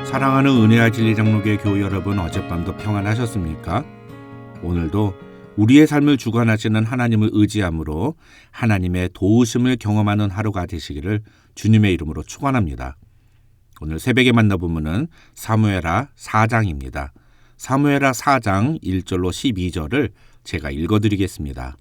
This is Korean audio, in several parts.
사랑하는 은혜와 진리 장로교회 교우 여러분, 어젯밤도 평안하셨습니까? 오늘도 우리의 삶을 주관하시는 하나님을 의지함으로 하나님의 도우심을 경험하는 하루가 되시기를 주님의 이름으로 축원합니다. 오늘 새벽에 만나보면은 사무엘하 4장입니다. 사무엘하 4장 1절로 12절을 제가 읽어드리겠습니다.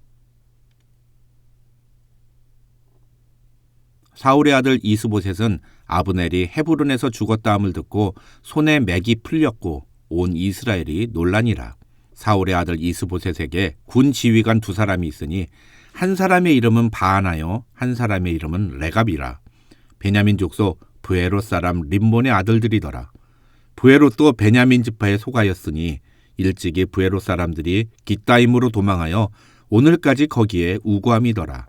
사울의 아들 이스보셋은 아브넬이 헤브론에서 죽었다함을 듣고 손에 맥이 풀렸고 온 이스라엘이 놀라니라. 사울의 아들 이스보셋에게 군 지휘관 두 사람이 있으니 한 사람의 이름은 바하나요 한 사람의 이름은 레갑이라. 베냐민 족속 브에롯 사람 림몬의 아들들이더라. 브에롯도 베냐민 지파에 속하였으니 일찍이 브에롯 사람들이 깃다임으로 도망하여 오늘까지 거기에 우거함이더라.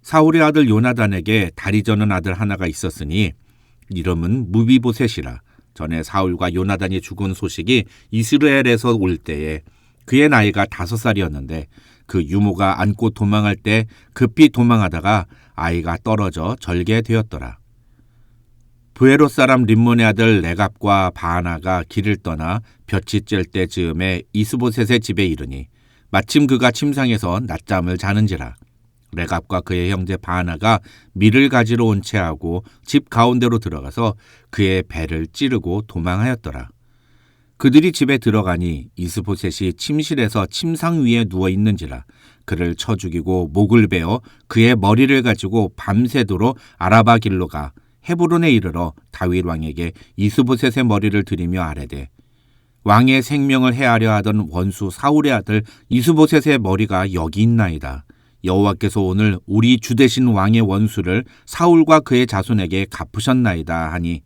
사울의 아들 요나단에게 다리 저는 아들 하나가 있었으니 이름은 무비보셋이라. 전에 사울과 요나단이 죽은 소식이 이스라엘에서 올 때에 그의 나이가 5살이었는데 그 유모가 안고 도망할 때 급히 도망하다가 아이가 떨어져 절개되었더라. 브에롯 사람 림몬의 아들 레갑과 바하나가 길을 떠나 볕이 쬐 때 즈음에 이스보셋의 집에 이르니 마침 그가 침상에서 낮잠을 자는지라. 레갑과 그의 형제 바하나가 밀을 가지러 온 채하고 집 가운데로 들어가서 그의 배를 찌르고 도망하였더라. 그들이 집에 들어가니 이스보셋이 침실에서 침상 위에 누워 있는지라. 그를 쳐 죽이고 목을 베어 그의 머리를 가지고 밤새도록 아라바 길로 가 헤브론에 이르러 다윗 왕에게 이스보셋의 머리를 들이며 아뢰되 왕의 생명을 해하려 하던 원수 사울의 아들 이스보셋의 머리가 여기 있나이다. 여호와께서 오늘 우리 주 되신 왕의 원수를 사울과 그의 자손에게 갚으셨나이다 하니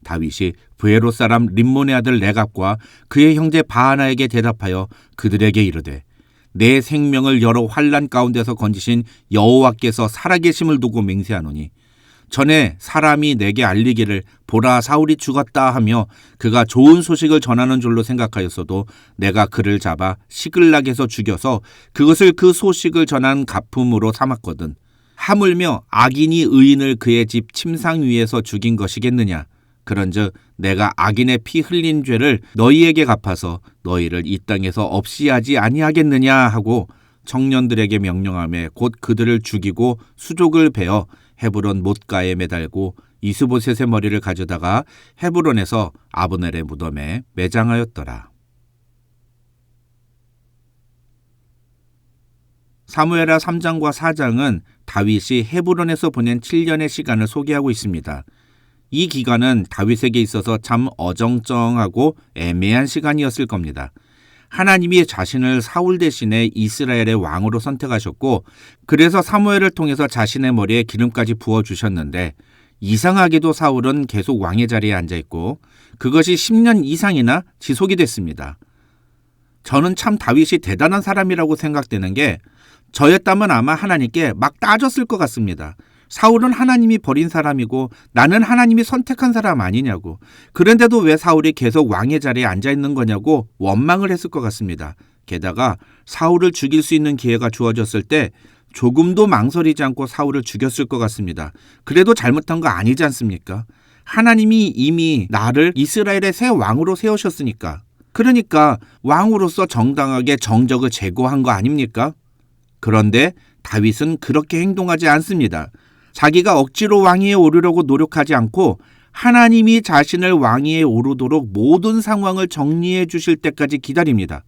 다윗이 브에롯 사람 림몬의 아들 레갑과 그의 형제 바하나에게 대답하여 그들에게 이르되 내 생명을 여러 환난 가운데서 건지신 여호와께서 살아계심을 두고 맹세하노니 전에 사람이 내게 알리기를 보라 사울이 죽었다 하며 그가 좋은 소식을 전하는 줄로 생각하였어도 내가 그를 잡아 시글락에서 죽여서 그것을 그 소식을 전한 가품으로 삼았거든. 하물며 악인이 의인을 그의 집 침상 위에서 죽인 것이겠느냐. 그런즉 내가 악인의 피 흘린 죄를 너희에게 갚아서 너희를 이 땅에서 없이 하지 아니하겠느냐 하고 청년들에게 명령하며 곧 그들을 죽이고 수족을 베어 헤브론 못가에 매달고 이스보셋의 머리를 가져다가 헤브론에서 아브넬의 무덤에 매장하였더라. 사무엘하 3장과 4장은 다윗이 헤브론에서 보낸 7년의 시간을 소개하고 있습니다. 이 기간은 다윗에게 있어서 참 어정쩡하고 애매한 시간이었을 겁니다. 하나님이 자신을 사울 대신에 이스라엘의 왕으로 선택하셨고 그래서 사무엘을 통해서 자신의 머리에 기름까지 부어주셨는데 이상하게도 사울은 계속 왕의 자리에 앉아있고 그것이 10년 이상이나 지속이 됐습니다. 저는 참 다윗이 대단한 사람이라고 생각되는 게 저였다면 아마 하나님께 막 따졌을 것 같습니다. 사울은 하나님이 버린 사람이고 나는 하나님이 선택한 사람 아니냐고. 그런데도 왜 사울이 계속 왕의 자리에 앉아있는 거냐고 원망을 했을 것 같습니다. 게다가 사울을 죽일 수 있는 기회가 주어졌을 때 조금도 망설이지 않고 사울을 죽였을 것 같습니다. 그래도 잘못한 거 아니지 않습니까? 하나님이 이미 나를 이스라엘의 새 왕으로 세우셨으니까. 그러니까 왕으로서 정당하게 정적을 제거한 거 아닙니까? 그런데 다윗은 그렇게 행동하지 않습니다. 자기가 억지로 왕위에 오르려고 노력하지 않고 하나님이 자신을 왕위에 오르도록 모든 상황을 정리해 주실 때까지 기다립니다.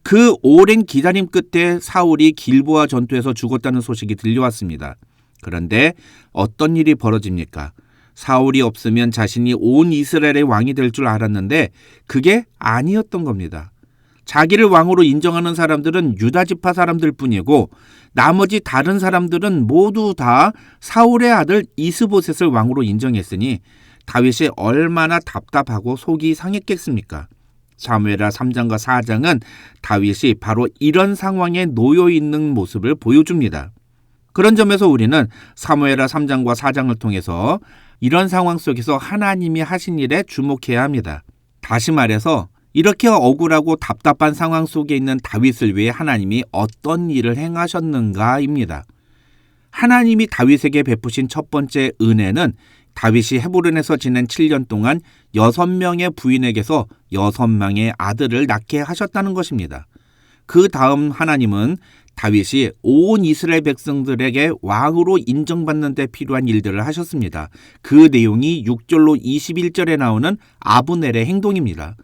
그 오랜 기다림 끝에 사울이 길보아 전투에서 죽었다는 소식이 들려왔습니다. 그런데 어떤 일이 벌어집니까? 사울이 없으면 자신이 온 이스라엘의 왕이 될 줄 알았는데 그게 아니었던 겁니다. 자기를 왕으로 인정하는 사람들은 유다 지파 사람들 뿐이고 나머지 다른 사람들은 모두 다 사울의 아들 이스보셋을 왕으로 인정했으니 다윗이 얼마나 답답하고 속이 상했겠습니까? 사무엘하 3장과 4장은 다윗이 바로 이런 상황에 놓여 있는 모습을 보여줍니다. 그런 점에서 우리는 사무엘하 3장과 4장을 통해서 이런 상황 속에서 하나님이 하신 일에 주목해야 합니다. 다시 말해서 이렇게 억울하고 답답한 상황 속에 있는 다윗을 위해 하나님이 어떤 일을 행하셨는가입니다. 하나님이 다윗에게 베푸신 첫 번째 은혜는 다윗이 헤브론에서 지낸 7년 동안 6명의 부인에게서 6명의 아들을 낳게 하셨다는 것입니다. 그 다음 하나님은 다윗이 온 이스라엘 백성들에게 왕으로 인정받는 데 필요한 일들을 하셨습니다. 그 내용이 6절로 21절에 나오는 아브넬의 행동입니다.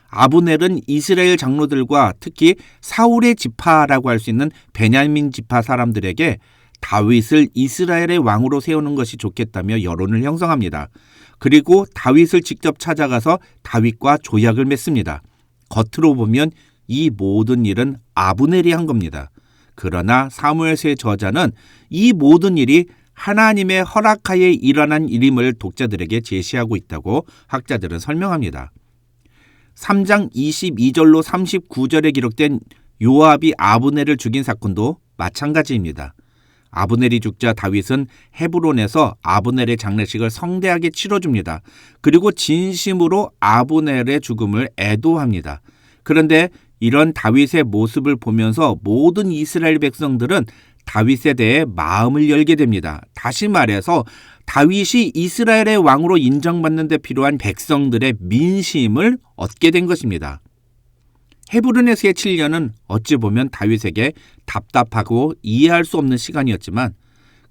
아브넬은 이스라엘 장로들과 특히 사울의 지파라고 할 수 있는 베냐민 지파 사람들에게 다윗을 이스라엘의 왕으로 세우는 것이 좋겠다며 여론을 형성합니다. 그리고 다윗을 직접 찾아가서 다윗과 조약을 맺습니다. 겉으로 보면 이 모든 일은 아브넬이 한 겁니다. 그러나 사무엘서의 저자는 이 모든 일이 하나님의 허락하에 일어난 일임을 독자들에게 제시하고 있다고 학자들은 설명합니다. 3장 22절로 39절에 기록된 요압이 아브넬을 죽인 사건도 마찬가지입니다. 아브넬이 죽자 다윗은 헤브론에서 아브넬의 장례식을 성대하게 치러줍니다. 그리고 진심으로 아브넬의 죽음을 애도합니다. 그런데 이런 다윗의 모습을 보면서 모든 이스라엘 백성들은 다윗에 대해 마음을 열게 됩니다. 다시 말해서 다윗이 이스라엘의 왕으로 인정받는 데 필요한 백성들의 민심을 얻게 된 것입니다. 헤브론에서의 7년은 어찌 보면 다윗에게 답답하고 이해할 수 없는 시간이었지만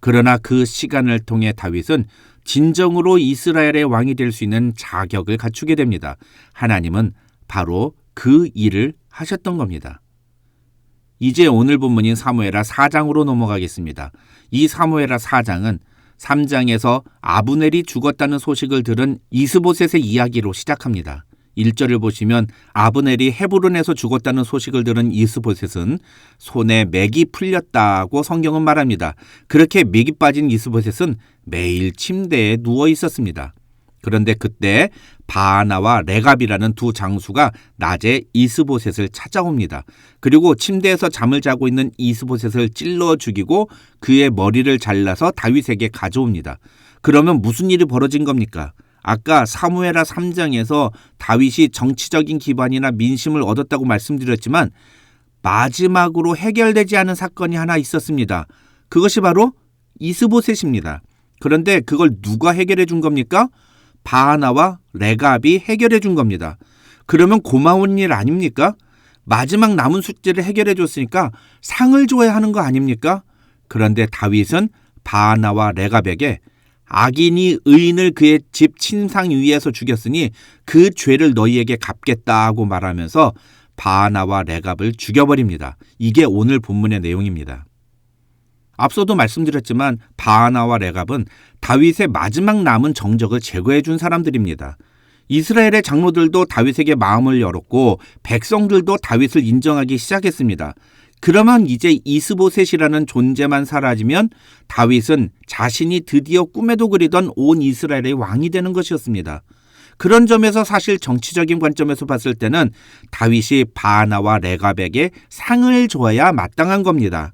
그러나 그 시간을 통해 다윗은 진정으로 이스라엘의 왕이 될 수 있는 자격을 갖추게 됩니다. 하나님은 바로 그 일을 하셨던 겁니다. 이제 오늘 본문인 사무엘하 4장으로 넘어가겠습니다. 이 사무엘하 4장은 3장에서 아브넬이 죽었다는 소식을 들은 이스보셋의 이야기로 시작합니다. 1절을 보시면 아브넬이 헤브론에서 죽었다는 소식을 들은 이스보셋은 손에 맥이 풀렸다고 성경은 말합니다. 그렇게 맥이 빠진 이스보셋은 매일 침대에 누워 있었습니다. 그런데 그때 바하나와 레갑이라는 두 장수가 낮에 이스보셋을 찾아옵니다. 그리고 침대에서 잠을 자고 있는 이스보셋을 찔러 죽이고 그의 머리를 잘라서 다윗에게 가져옵니다. 그러면 무슨 일이 벌어진 겁니까? 아까 사무엘하 3장에서 다윗이 정치적인 기반이나 민심을 얻었다고 말씀드렸지만 마지막으로 해결되지 않은 사건이 하나 있었습니다. 그것이 바로 이스보셋입니다. 그런데 그걸 누가 해결해 준 겁니까? 바하나와 레갑이 해결해 준 겁니다. 그러면 고마운 일 아닙니까? 마지막 남은 숙제를 해결해 줬으니까 상을 줘야 하는 거 아닙니까? 그런데 다윗은 바하나와 레갑에게 악인이 의인을 그의 집 침상 위에서 죽였으니 그 죄를 너희에게 갚겠다고 말하면서 바하나와 레갑을 죽여버립니다. 이게 오늘 본문의 내용입니다. 앞서도 말씀드렸지만 바하나와 레갑은 다윗의 마지막 남은 정적을 제거해 준 사람들입니다. 이스라엘의 장로들도 다윗에게 마음을 열었고 백성들도 다윗을 인정하기 시작했습니다. 그러면 이제 이스보셋이라는 존재만 사라지면 다윗은 자신이 드디어 꿈에도 그리던 온 이스라엘의 왕이 되는 것이었습니다. 그런 점에서 사실 정치적인 관점에서 봤을 때는 다윗이 바하나와 레갑에게 상을 줘야 마땅한 겁니다.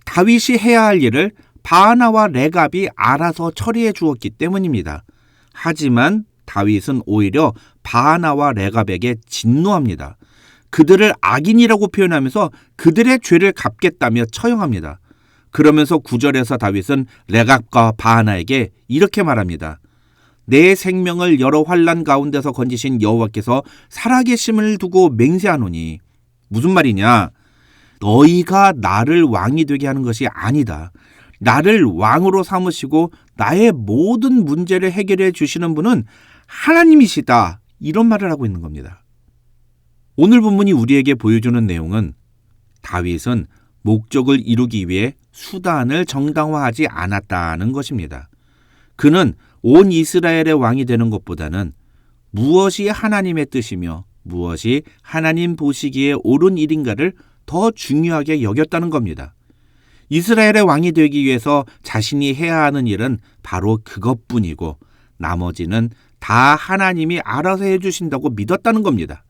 다윗이 해야 할 일을 바하나와 레갑이 알아서 처리해 주었기 때문입니다. 하지만 다윗은 오히려 바하나와 레갑에게 진노합니다. 그들을 악인이라고 표현하면서 그들의 죄를 갚겠다며 처형합니다. 그러면서 9절에서 다윗은 레갑과 바하나에게 이렇게 말합니다. 내 생명을 여러 환난 가운데서 건지신 여호와께서 살아계심을 두고 맹세하노니. 무슨 말이냐? 너희가 나를 왕이 되게 하는 것이 아니다. 나를 왕으로 삼으시고 나의 모든 문제를 해결해 주시는 분은 하나님이시다. 이런 말을 하고 있는 겁니다. 오늘 본문이 우리에게 보여주는 내용은 다윗은 목적을 이루기 위해 수단을 정당화하지 않았다는 것입니다. 그는 온 이스라엘의 왕이 되는 것보다는 무엇이 하나님의 뜻이며 무엇이 하나님 보시기에 옳은 일인가를 더 중요하게 여겼다는 겁니다. 이스라엘의 왕이 되기 위해서 자신이 해야 하는 일은 바로 그것뿐이고 나머지는 다 하나님이 알아서 해주신다고 믿었다는 겁니다.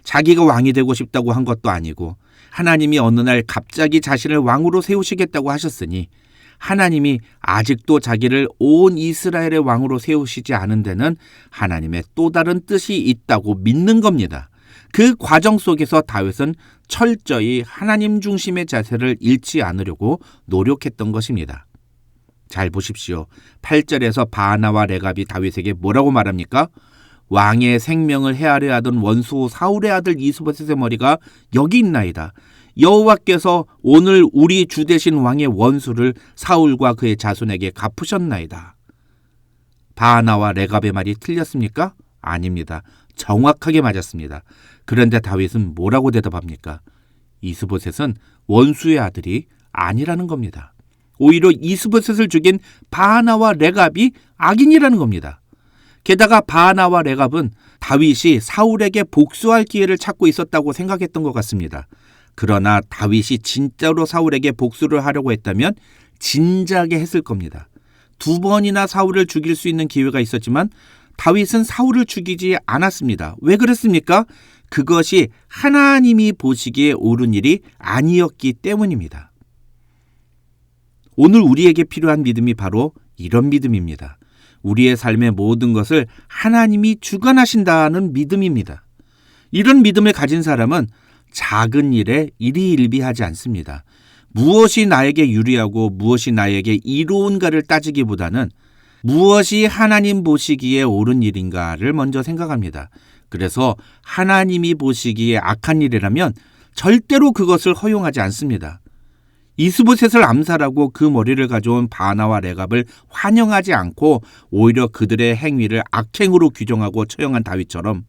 자기가 왕이 되고 싶다고 한 것도 아니고 하나님이 어느 날 갑자기 자신을 왕으로 세우시겠다고 하셨으니 하나님이 아직도 자기를 온 이스라엘의 왕으로 세우시지 않은 데는 하나님의 또 다른 뜻이 있다고 믿는 겁니다. 그 과정 속에서 다윗은 철저히 하나님 중심의 자세를 잃지 않으려고 노력했던 것입니다. 잘 보십시오. 8절에서 바나와 레갑이 다윗에게 뭐라고 말합니까? 왕의 생명을 헤아려 하던 원수 사울의 아들 이스보셋의 머리가 여기 있나이다. 여호와께서 오늘 우리 주 되신 왕의 원수를 사울과 그의 자손에게 갚으셨나이다. 바나와 레갑의 말이 틀렸습니까? 아닙니다. 정확하게 맞았습니다. 그런데 다윗은 뭐라고 대답합니까? 이스보셋은 원수의 아들이 아니라는 겁니다. 오히려 이스보셋을 죽인 바나와 레갑이 악인이라는 겁니다. 게다가 바나와 레갑은 다윗이 사울에게 복수할 기회를 찾고 있었다고 생각했던 것 같습니다. 그러나 다윗이 진짜로 사울에게 복수를 하려고 했다면 진작에 했을 겁니다. 2번이나 사울을 죽일 수 있는 기회가 있었지만 다윗은 사울을 죽이지 않았습니다. 왜 그랬습니까? 그것이 하나님이 보시기에 옳은 일이 아니었기 때문입니다. 오늘 우리에게 필요한 믿음이 바로 이런 믿음입니다. 우리의 삶의 모든 것을 하나님이 주관하신다는 믿음입니다. 이런 믿음을 가진 사람은 작은 일에 일희일비하지 않습니다. 무엇이 나에게 유리하고 무엇이 나에게 이로운가를 따지기보다는 무엇이 하나님 보시기에 옳은 일인가를 먼저 생각합니다. 그래서 하나님이 보시기에 악한 일이라면 절대로 그것을 허용하지 않습니다. 이스보셋을 암살하고 그 머리를 가져온 바나와 레갑을 환영하지 않고 오히려 그들의 행위를 악행으로 규정하고 처형한 다윗처럼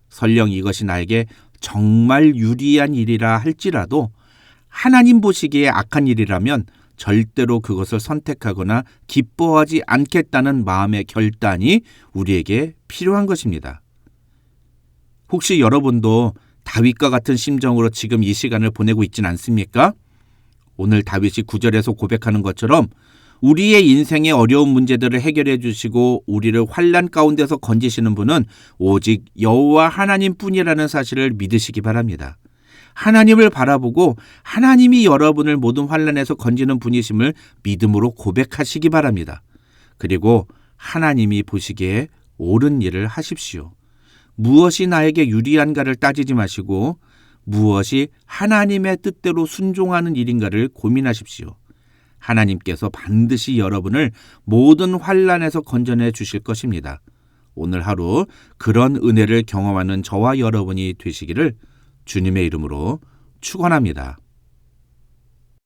설령 이것이 나에게 정말 유리한 일이라 할지라도 하나님 보시기에 악한 일이라면 절대로 그것을 선택하거나 기뻐하지 않겠다는 마음의 결단이 우리에게 필요한 것입니다. 혹시 여러분도 다윗과 같은 심정으로 지금 이 시간을 보내고 있진 않습니까? 오늘 다윗이 9절에서 고백하는 것처럼 우리의 인생의 어려운 문제들을 해결해 주시고 우리를 환난 가운데서 건지시는 분은 오직 여호와 하나님뿐이라는 사실을 믿으시기 바랍니다. 하나님을 바라보고 하나님이 여러분을 모든 환난에서 건지는 분이심을 믿음으로 고백하시기 바랍니다. 그리고 하나님이 보시기에 옳은 일을 하십시오. 무엇이 나에게 유리한가를 따지지 마시고 무엇이 하나님의 뜻대로 순종하는 일인가를 고민하십시오. 하나님께서 반드시 여러분을 모든 환난에서 건져내 주실 것입니다. 오늘 하루 그런 은혜를 경험하는 저와 여러분이 되시기를 주님의 이름으로 축원합니다.